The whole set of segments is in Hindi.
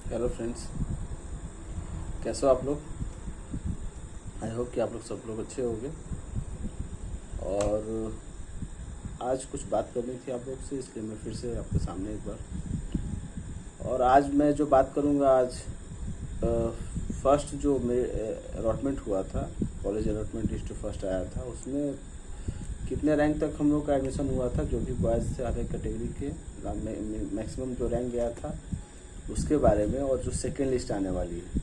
हेलो फ्रेंड्स, कैसे हो आप लोग। आई होप कि आप लोग सब लोग अच्छे होंगे। और आज कुछ बात करनी थी आप लोग से, इसलिए मैं फिर से आपके सामने एक बार। और आज मैं जो बात करूँगा, आज फर्स्ट जो मेरे अलॉटमेंट हुआ था, कॉलेज अलॉटमेंट लिस्ट फर्स्ट आया था, उसमें कितने रैंक तक हम लोग का एडमिशन हुआ था, जो भी बॉयज़ थे हर एक कैटेगरी के मैक्सिमम जो रैंक गया था उसके बारे में, और जो सेकेंड लिस्ट आने वाली है,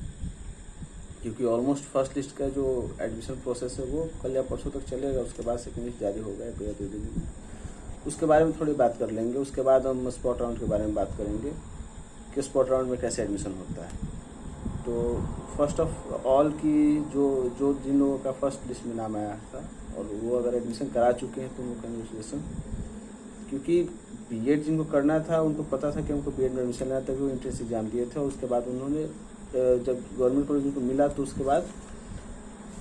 क्योंकि ऑलमोस्ट फर्स्ट लिस्ट का जो एडमिशन प्रोसेस है वो कल या परसों तक चलेगा। उसके बाद सेकेंड लिस्ट जारी होगा एक या 2 दिन में। उसके बारे में थोड़ी बात कर लेंगे। उसके बाद हम स्पॉट राउंड के बारे में बात करेंगे कि स्पॉट राउंड में कैसे एडमिशन होता है। तो फर्स्ट ऑफ ऑल की जो जो जिन लोगों का फर्स्ट लिस्ट में नाम आया था और वो अगर एडमिशन करा चुके हैं तो उनको कंग्रेचुलेसन, क्योंकि बीएड जिनको करना था उनको पता था कि उनको बीएड में एडमिशन लेना था, कि वो इंट्रेंस एग्जाम दिए थे। और उसके बाद उन्होंने जब गवर्नमेंट कॉलेज उनको मिला तो उसके बाद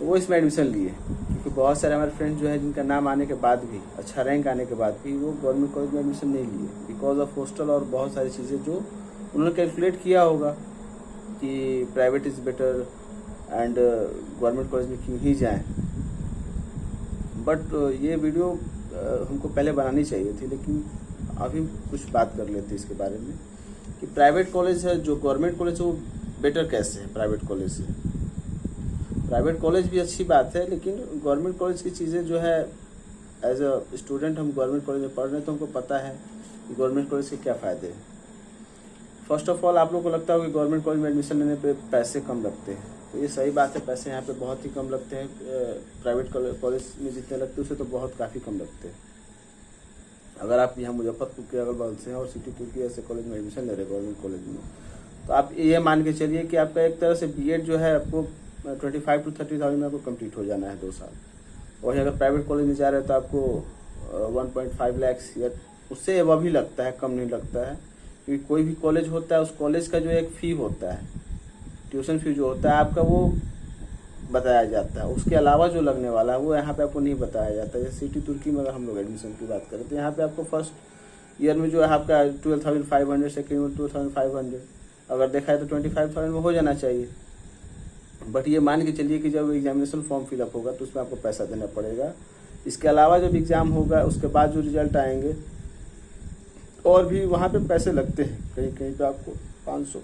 वो इसमें एडमिशन लिए। क्योंकि बहुत सारे हमारे फ्रेंड्स जो है जिनका नाम आने के बाद भी, अच्छा रैंक आने के बाद भी, वो गवर्नमेंट कॉलेज में एडमिशन नहीं लिए बिकॉज ऑफ हॉस्टल और बहुत सारी चीज़ें जो उन्होंने कैलकुलेट किया होगा कि private is better and government college में क्यों ही जाएँ। बट ये वीडियो हमको पहले बनानी चाहिए थी, लेकिन अभी कुछ बात कर लेते हैं इसके बारे में कि प्राइवेट कॉलेज है जो गवर्नमेंट कॉलेज है वो बेटर कैसे है प्राइवेट कॉलेज से। प्राइवेट कॉलेज भी अच्छी बात है, लेकिन गवर्नमेंट कॉलेज की चीज़ें जो है, एज अ स्टूडेंट हम गवर्नमेंट कॉलेज में पढ़ रहे हैं तो हमको पता है कि गवर्नमेंट कॉलेज के क्या फ़ायदे हैं। फर्स्ट ऑफ ऑल, आप लोग को लगता है कि गवर्नमेंट कॉलेज में एडमिशन लेने पे पैसे कम लगते हैं, तो ये सही बात है। पैसे यहाँ पे बहुत ही कम लगते हैं। प्राइवेट कॉलेज में जितने लगते हैं उससे तो बहुत काफ़ी कम लगते हैं। अगर आप यहाँ मुजफ्फरपुर के अगल बगल से हैं और सिटी 2 के ऐसे कॉलेज में एडमिशन ले रहे हैं गवर्नमेंट कॉलेज में, तो आप ये मान के चलिए कि आपका एक तरह से बीएड जो है आपको 25 to 30,000 में आपको कंप्लीट हो जाना है 2 साल। वहीं अगर प्राइवेट कॉलेज में जा रहे हैं तो आपको 1.5 लाख या उससे एबव ही लगता है, कम नहीं लगता है। क्योंकि कोई भी कॉलेज होता है उस कॉलेज का जो एक फ़ी होता है, ट्यूशन फी जो होता है आपका, वो बताया जाता है। उसके अलावा जो लगने वाला है वो यहाँ पे आपको नहीं बताया जाता। जैसे सिटी तुर्की में अगर हम लोग एडमिशन की बात करें तो यहाँ पे आपको फर्स्ट ईयर में जो है आपका 12,500, सेकेंड में 2,500, अगर देखा है तो 25,000 में हो जाना चाहिए। बट ये मान के चलिए कि जब एग्जामिनेशन फॉर्म फिलअप होगा तो उसमें आपको पैसा देना पड़ेगा। इसके अलावा जब एग्ज़ाम होगा उसके बाद जो रिजल्ट आएंगे और भी वहाँ पे पैसे लगते हैं। कहीं कहीं पे आपको 500,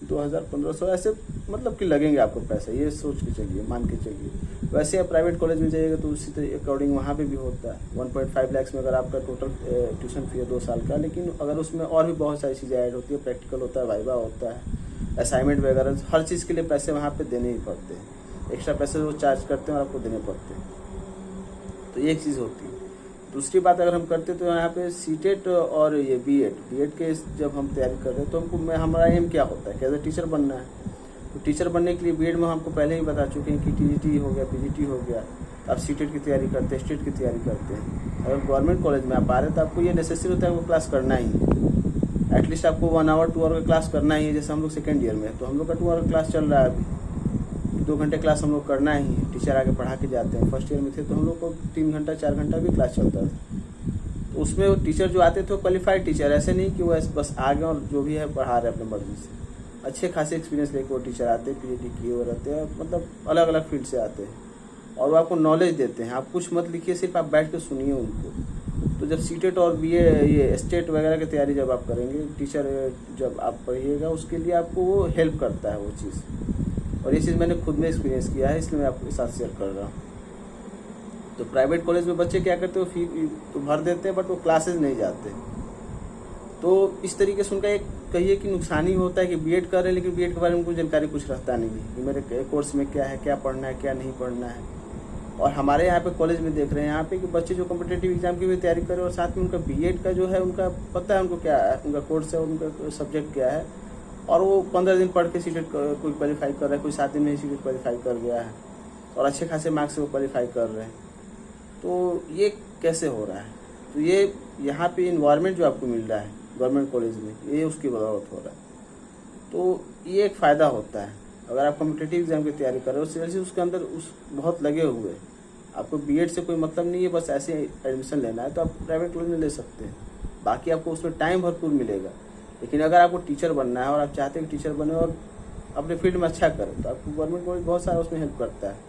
2,000, 1,500 ऐसे मतलब कि लगेंगे आपको पैसे। ये सोच के चलिए, मान के चलिए। वैसे आप प्राइवेट कॉलेज में जाइएगा तो उसी तरह अकॉर्डिंग वहाँ पे भी होता है। 1.5 लाख में अगर आपका टोटल ट्यूशन फी है 2 साल का, लेकिन अगर उसमें और भी बहुत सारी चीज़ें ऐड होती है, प्रैक्टिकल होता है, वाइवा होता है, असाइनमेंट वगैरह, हर चीज़ के लिए पैसे वहाँ पे देने ही पड़ते हैं। एक्स्ट्रा पैसे वो चार्ज करते हैं और आपको देने पड़ते हैं। तो ये एक चीज़ होती है। दूसरी बात अगर हम करते तो यहाँ पे सीटेट और ये बीएड के जब हम तैयारी कर रहे हैं तो हमको हमारा एम क्या होता है, कैसे टीचर बनना है। तो टीचर बनने के लिए बीएड में हमको पहले ही बता चुके हैं कि टीजीटी हो गया, पीजीटी हो गया, तो आप सीटेट की तैयारी करते हैं, स्टेट की तैयारी करते हैं। अगर गवर्नमेंट कॉलेज में आप आ रहे हैं तो आपको ये नेसेसरी होता है वो क्लास करना ही है। एटलीस्ट आपको 1 आवर 2 आवर का क्लास करना ही है। जैसे हम लोग सेकेंड ईयर में है तो हम लोग का 2 आवर क्लास चल रहा है अभी, 2 घंटे क्लास हम लोग करना ही है। टीचर आगे पढ़ा के जाते हैं। फर्स्ट ईयर में थे तो हम लोग को 3 घंटा 4 घंटा भी क्लास चलता था। तो उसमें टीचर जो आते थे वो क्वालिफाइड टीचर, ऐसे नहीं कि वो बस आ गए और जो भी है पढ़ा रहे अपने मर्जी से। अच्छे खासे एक्सपीरियंस लेके वो टीचर आते हैं, पीएचडी किए हुए रहते हैं, मतलब अलग अलग फील्ड से आते हैं और वो आपको नॉलेज देते हैं। आप कुछ मत लिखिए, सिर्फ आप बैठ के सुनिए उनको। तो जब सीटेट और बीए ये स्टेट वगैरह की तैयारी जब आप करेंगे, टीचर जब आप पढ़िएगा उसके लिए आपको वो हेल्प करता है वो चीज़। और ये चीज़ मैंने खुद में एक्सपीरियंस किया है, इसलिए मैं आपके साथ शेयर कर रहा हूँ। तो प्राइवेट कॉलेज में बच्चे क्या करते हो, फी तो भर देते हैं बट वो क्लासेज नहीं जाते। तो इस तरीके से उनका एक कहिए कि नुकसान ही होता है कि बीएड कर रहे हैं लेकिन बीएड के बारे में कुछ जानकारी कुछ रहता नहीं है कि मेरे कोर्स में क्या है, क्या पढ़ना है, क्या नहीं पढ़ना है। और हमारे यहाँ पे कॉलेज में देख रहे हैं यहाँ पे कि बच्चे जो कॉम्पिटेटिव एग्जाम की भी तैयारी करें और साथ में उनका बीएड का जो है उनका पता है उनको क्या है, उनका कोर्स है, उनका सब्जेक्ट क्या है, और वो 15 दिन पढ़ के सीटेट कोई क्वालिफाई कर रहा है, कोई 7 दिन में ही सीटेट क्वालिफाई कर गया है और अच्छे खासे मार्क्स से वो क्वालिफाई कर रहे हैं। तो ये कैसे हो रहा है? तो ये यहाँ पे इन्वायरमेंट जो आपको मिल रहा है गवर्नमेंट कॉलेज में, ये उसकी बदौलत हो रहा है। तो ये एक फ़ायदा होता है। अगर आप कॉम्पिटेटिव एग्जाम की तैयारी कर रहे हो, सीरियसली उसके अंदर उस बहुत लगे हुए, आपको बीएड से कोई मतलब नहीं है, बस ऐसे एडमिशन लेना है तो आप प्राइवेट कॉलेज में ले सकते हैं। बाकी आपको उसमें टाइम भरपूर मिलेगा। लेकिन अगर आपको टीचर बनना है और आप चाहते हैं कि टीचर बने और अपने फील्ड में अच्छा करें, तो आपको गवर्नमेंट कॉलेज बहुत सारा उसमें हेल्प करता है।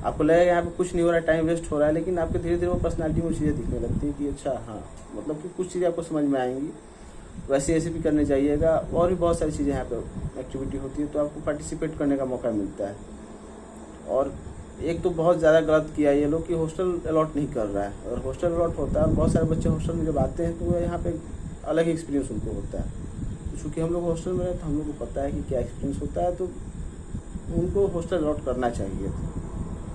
आपको लगेगा यहाँ पे कुछ नहीं हो रहा है, टाइम वेस्ट हो रहा है, लेकिन आपके धीरे धीरे वो पर्सनालिटी में चीज़ें दिखने लगती है कि अच्छा हाँ, मतलब कि कुछ चीज़ें आपको समझ में आएंगी। वैसे ऐसे भी करने जाइएगा, और भी बहुत सारी चीज़ें यहाँ पे एक्टिविटी होती है, तो आपको पार्टिसिपेट करने का मौका मिलता है। और एक तो बहुत ज़्यादा गलत किया ये लोग कि हॉस्टल अलॉट नहीं कर रहा है, और हॉस्टल अलॉट होता है और बहुत सारे बच्चे हॉस्टल में जब आते हैं तो वो यहाँ पे अलग ही एक्सपीरियंस उनको होता है। तो चूँकि हम लोग हॉस्टल में रहते, हम लोग को पता है कि क्या एक्सपीरियंस होता है, तो उनको हॉस्टल अलॉट करना चाहिए था।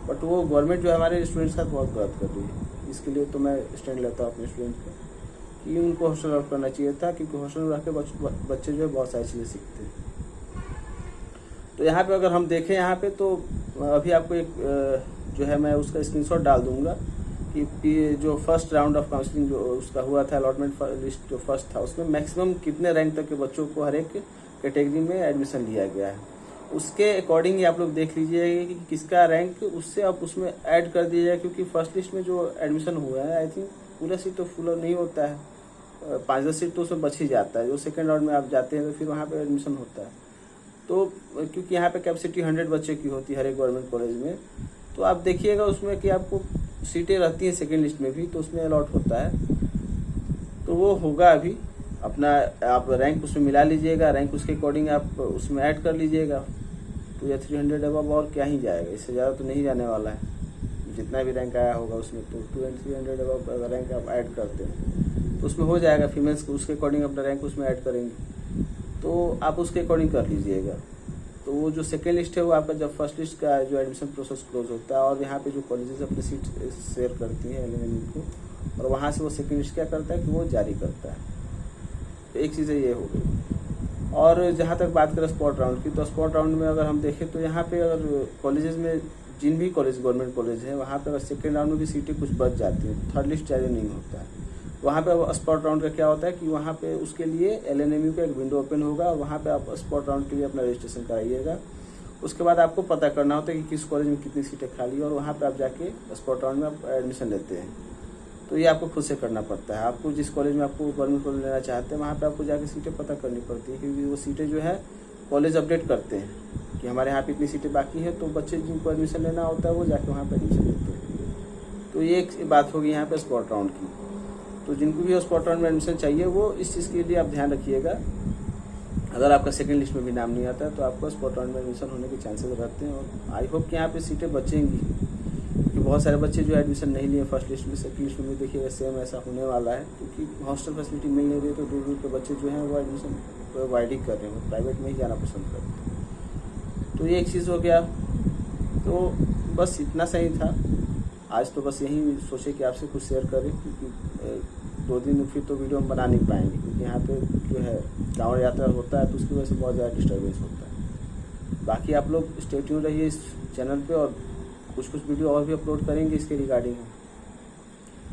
बट वो गवर्नमेंट जो है हमारे स्टूडेंट्स का बहुत गलत कर रही है। इसके लिए तो मैं स्टैंड लेता हूँ अपने स्टूडेंट का कि उनको हॉस्टल अलॉट करना चाहिए था, क्योंकि हॉस्टल में रह के बच्चे जो है बहुत सारी चीज़ें सीखते हैं। तो यहाँ पे अगर हम देखें यहाँ पे, तो अभी आपको एक जो है मैं उसका स्क्रीनशॉट डाल दूंगा कि जो फर्स्ट राउंड ऑफ काउंसलिंग जो उसका हुआ था, अलॉटमेंट लिस्ट जो फर्स्ट था, उसमें मैक्सिमम कितने रैंक तक के बच्चों को हर एक कैटेगरी में एडमिशन लिया गया है। उसके अकॉर्डिंग ही आप लोग देख लीजिए कि किसका रैंक, उससे आप उसमें ऐड कर दीजिएगा। क्योंकि फर्स्ट लिस्ट में जो एडमिशन हुआ है, आई थिंक पूरा सीट तो फुल नहीं होता है, 5-10 सीट तो उसमें बच ही जाता है। जो सेकेंड राउंड में आप जाते हैं तो फिर वहाँ पे एडमिशन होता है। तो क्योंकि यहाँ पे कैपेसिटी 100 बच्चे की होती है हर एक गवर्नमेंट कॉलेज में, तो आप देखिएगा उसमें कि आपको सीटें रहती हैं सेकेंड लिस्ट में भी, तो उसमें अलॉट होता है। तो वो होगा अभी अपना, आप रैंक उसमें मिला लीजिएगा, रैंक उसके अकॉर्डिंग आप उसमें ऐड कर लीजिएगा। तो या 300 अब और क्या ही जाएगा, इससे ज़्यादा तो नहीं जाने वाला है। जितना भी रैंक आया होगा उसमें, तो 200-300 अब अगर रैंक आप ऐड करते हैं तो उसमें हो जाएगा। फीमेल्स को उसके अकॉर्डिंग अपना रैंक उसमें ऐड करेंगे, तो आप उसके अकॉर्डिंग कर लीजिएगा। तो वो जो सेकेंड लिस्ट है वो आपका जब फर्स्ट लिस्ट का जो एडमिशन प्रोसेस क्लोज होता है, और यहाँ पे जो कॉलेजेस अपनी सीट शेयर करती हैं एलएनएम को, और वहाँ से वो सेकेंड लिस्ट क्या करता है कि वो जारी करता है। तो एक चीज़ ये हो गई। और जहाँ तक बात करें स्पॉट राउंड की, तो स्पॉट राउंड में अगर हम देखें तो यहाँ पे अगर कॉलेजेस में जिन भी कॉलेज गवर्नमेंट कॉलेज है, वहाँ पे अगर सेकेंड राउंड में भी सीटें कुछ बच जाती हैं, थर्ड लिस्ट जारी नहीं होता है। वहाँ पे स्पॉट राउंड का क्या होता है कि वहाँ पे उसके लिए एलएनएमयू का एक विंडो ओपन होगा, और वहाँ पे आप स्पॉट राउंड के लिए अपना रजिस्ट्रेशन कराइएगा। उसके बाद आपको पता करना होता है कि किस कॉलेज में कितनी सीटें खाली है, और वहाँ पे आप जाके स्पॉट राउंड में आप एडमिशन लेते हैं। तो ये आपको खुद से करना पड़ता है। आपको जिस कॉलेज में आपको गवर्नमेंट कॉलेज लेना चाहते हैं, वहाँ पे आपको जाके सीटें पता करनी पड़ती है, क्योंकि वो सीटें जो है कॉलेज अपडेट करते हैं कि हमारे यहाँ पे इतनी सीटें बाकी हैं। तो बच्चे जिनको एडमिशन लेना होता है वो जाके वहाँ पर एडमिशन लेते हैं। तो ये एक बात होगी यहाँ पर स्पॉट राउंड की। तो जिनको भी स्पॉट राउंड में एडमिशन चाहिए, वो इस चीज़ के लिए आप ध्यान रखिएगा। अगर आपका सेकंड लिस्ट में भी नाम नहीं आता है, तो आपको स्पॉट राउंड में एडमिशन होने के चांसेस रहते हैं। और आई होप कि यहाँ पे सीटें बचेंगी, क्योंकि बहुत सारे बच्चे जो एडमिशन नहीं लिए फर्स्ट लिस्ट में, सेकंड लिस्ट में भी देखिएगा सेम ऐसा होने वाला है। क्योंकि हॉस्टल फैसिलिटी मिल नहीं रही, तो दूर दूर के बच्चे जो हैं वो एडमिशन प्रोवाइड ही कर रहे हैं, प्राइवेट में ही जाना पसंद करते हैं। तो ये एक चीज़ हो गया। तो बस इतना सही था आज। तो बस यही सोचे कि आपसे कुछ शेयर करें, क्योंकि 2 दिन फिर तो वीडियो हम बना नहीं पाएंगे, क्योंकि यहाँ पे जो है कांवड़ यात्रा होता है, तो उसकी वजह से बहुत ज़्यादा डिस्टर्बेंस होता है। बाकी आप लोग स्टे ट्यून रहिए इस चैनल पे, और कुछ वीडियो और भी अपलोड करेंगे इसके रिगार्डिंग।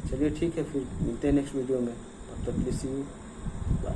चलिए ठीक है, फिर मिलते हैं नेक्स्ट वीडियो में। तब तक के लिए सी यू, बाय।